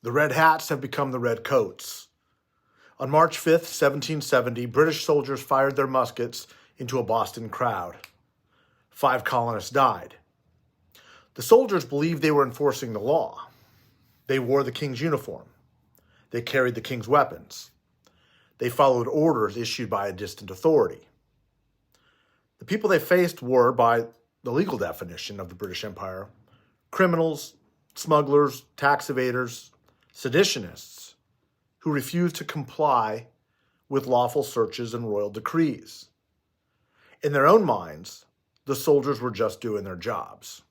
The red hats have become the red coats. On March 5th, 1770, British soldiers fired their muskets into a Boston crowd. 5 colonists died. The soldiers believed they were enforcing the law. They wore the king's uniform. They carried the king's weapons. They followed orders issued by a distant authority. The people they faced were, by the legal definition of the British Empire, criminals, smugglers, tax evaders, seditionists who refused to comply with lawful searches and royal decrees. In their own minds, the soldiers were just doing their jobs.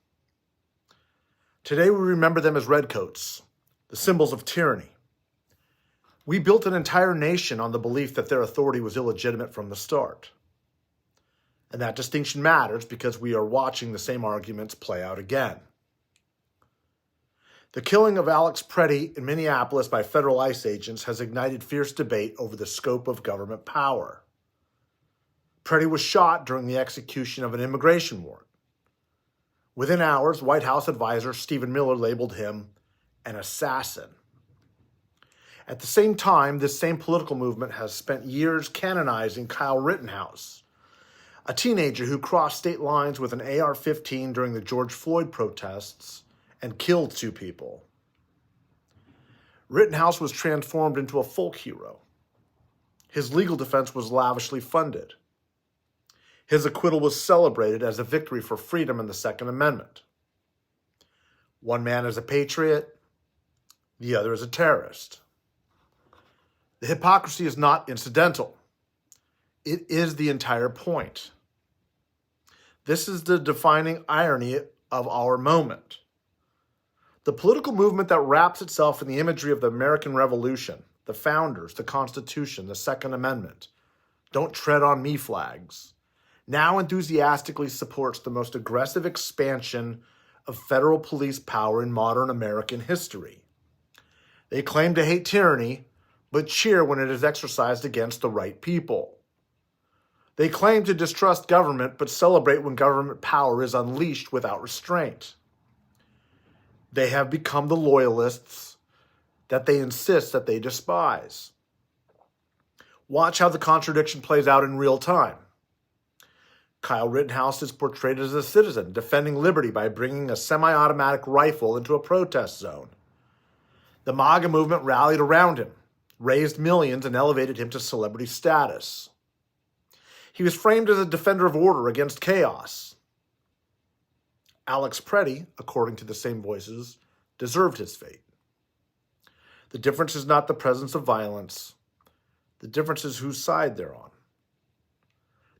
Today we remember them as redcoats, the symbols of tyranny. We built an entire nation on the belief that their authority was illegitimate from the start. And that distinction matters because we are watching the same arguments play out again. The killing of Alex Preddy in Minneapolis by federal ICE agents has ignited fierce debate over the scope of government power. Preddy was shot during the execution of an immigration warrant. Within hours, White House advisor Stephen Miller labeled him an assassin. At the same time, this same political movement has spent years canonizing Kyle Rittenhouse, a teenager who crossed state lines with an AR-15 during the George Floyd protests and killed 2 people. Rittenhouse was transformed into a folk hero. His legal defense was lavishly funded. His acquittal was celebrated as a victory for freedom and the Second Amendment. One man is a patriot, the other is a terrorist. The hypocrisy is not incidental. It is the entire point. This is the defining irony of our moment. The political movement that wraps itself in the imagery of the American Revolution, the founders, the Constitution, the Second Amendment, don't tread on me flags, now enthusiastically supports the most aggressive expansion of federal police power in modern American history. They claim to hate tyranny, but cheer when it is exercised against the right people. They claim to distrust government, but celebrate when government power is unleashed without restraint. They have become the loyalists that they insist that they despise. Watch how the contradiction plays out in real time. Kyle Rittenhouse is portrayed as a citizen defending liberty by bringing a semi-automatic rifle into a protest zone. The MAGA movement rallied around him, raised millions, and elevated him to celebrity status. He was framed as a defender of order against chaos. Alex Preddy, according to the same voices, deserved his fate. The difference is not the presence of violence. The difference is whose side they're on.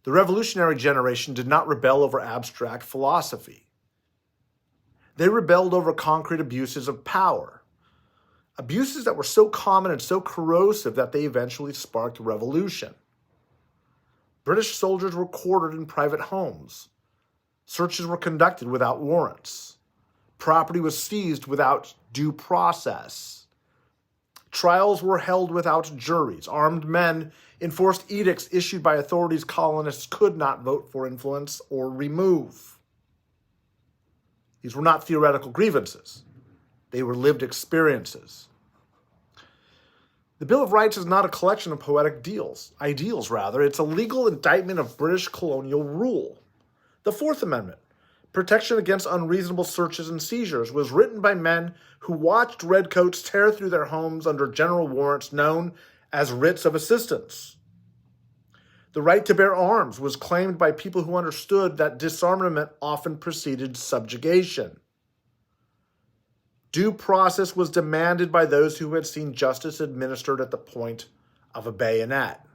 The revolutionary generation did not rebel over abstract philosophy. They rebelled over concrete abuses of power, abuses that were so common and so corrosive that they eventually sparked revolution. British soldiers were quartered in private homes. Searches were conducted without warrants. Property was seized without due process. Trials were held without juries. Armed men enforced edicts issued by authorities colonists could not vote for, influence, or remove. These were not theoretical grievances. They were lived experiences. The Bill of Rights is not a collection of poetic ideals. It's a legal indictment of British colonial rule. The Fourth Amendment, protection against unreasonable searches and seizures, was written by men who watched redcoats tear through their homes under general warrants known as writs of assistance. The right to bear arms was claimed by people who understood that disarmament often preceded subjugation. Due process was demanded by those who had seen justice administered at the point of a bayonet.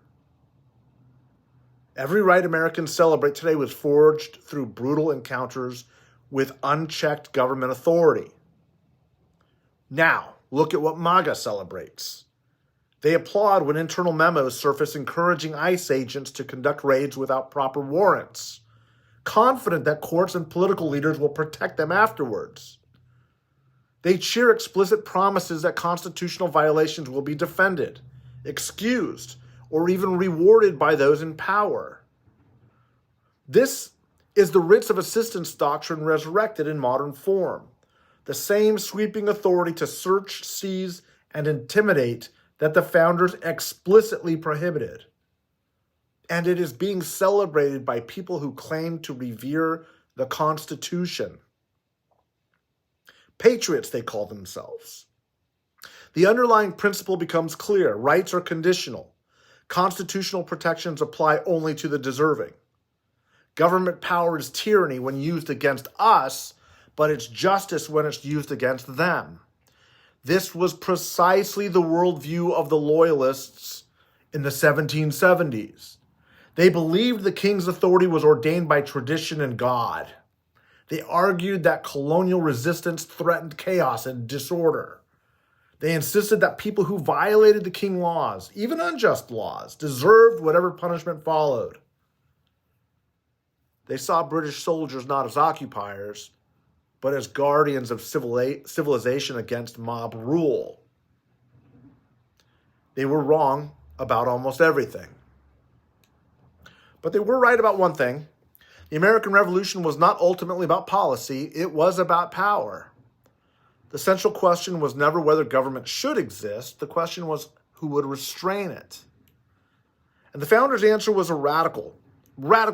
Every right Americans celebrate today was forged through brutal encounters with unchecked government authority. Now, look at what MAGA celebrates. They applaud when internal memos surface encouraging ICE agents to conduct raids without proper warrants, confident that courts and political leaders will protect them afterwards. They cheer explicit promises that constitutional violations will be defended, excused, or even rewarded by those in power. This is the writs of assistance doctrine resurrected in modern form. the same sweeping authority to search, seize, and intimidate that the founders explicitly prohibited. And it is being celebrated by people who claim to revere the Constitution. Patriots, they call themselves. The underlying principle becomes clear. Rights are conditional. Constitutional protections apply only to the deserving. Government power is tyranny when used against us, but it's justice when it's used against them. This was precisely the worldview of the Loyalists in the 1770s. They believed the king's authority was ordained by tradition and God. They argued that colonial resistance threatened chaos and disorder. They insisted that people who violated the king laws, even unjust laws, deserved whatever punishment followed. They saw British soldiers not as occupiers, but as guardians of civilization against mob rule. They were wrong about almost everything. But they were right about one thing. The American Revolution was not ultimately about policy, it was about power. The central question was never whether government should exist, the question was who would restrain it. And the founders' answer was a radical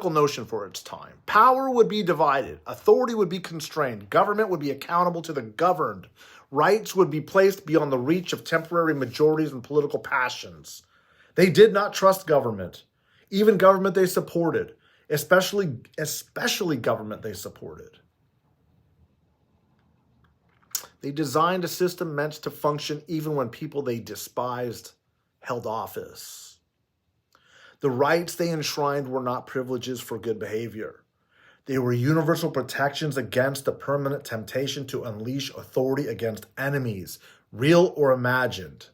notion for its time. Power would be divided, authority would be constrained, government would be accountable to the governed, rights would be placed beyond the reach of temporary majorities and political passions. They did not trust government, even government they supported, especially government they supported. They designed a system meant to function even when people they despised held office. The rights they enshrined were not privileges for good behavior. They were universal protections against the permanent temptation to unleash authority against enemies, real or imagined.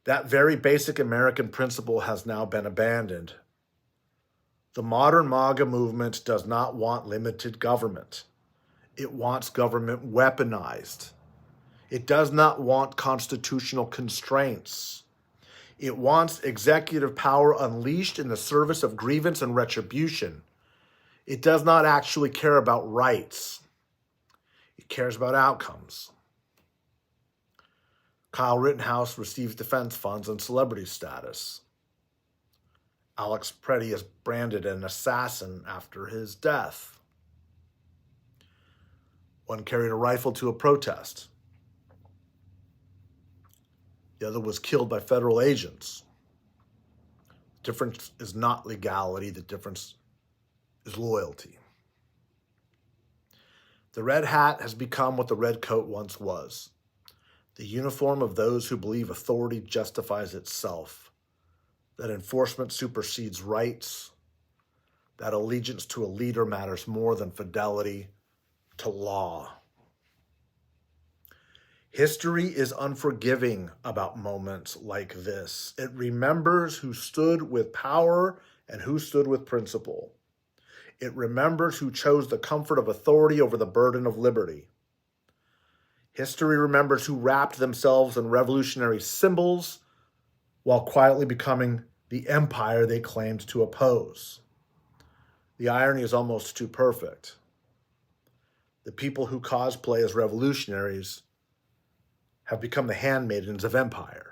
That very basic American principle has now been abandoned. The modern MAGA movement does not want limited government. It wants government weaponized. It does not want constitutional constraints. It wants executive power unleashed in the service of grievance and retribution. It does not actually care about rights. It cares about outcomes. Kyle Rittenhouse receives defense funds and celebrity status. Alex Preddy is branded an assassin after his death. One carried a rifle to a protest. The other was killed by federal agents. The difference is not legality, the difference is loyalty. The red hat has become what the red coat once was. The uniform of those who believe authority justifies itself, that enforcement supersedes rights, that allegiance to a leader matters more than fidelity to law. History is unforgiving about moments like this. It remembers who stood with power and who stood with principle. It remembers who chose the comfort of authority over the burden of liberty. History remembers who wrapped themselves in revolutionary symbols while quietly becoming the empire they claimed to oppose. The irony is almost too perfect. The people who cosplay as revolutionaries have become the handmaidens of empire.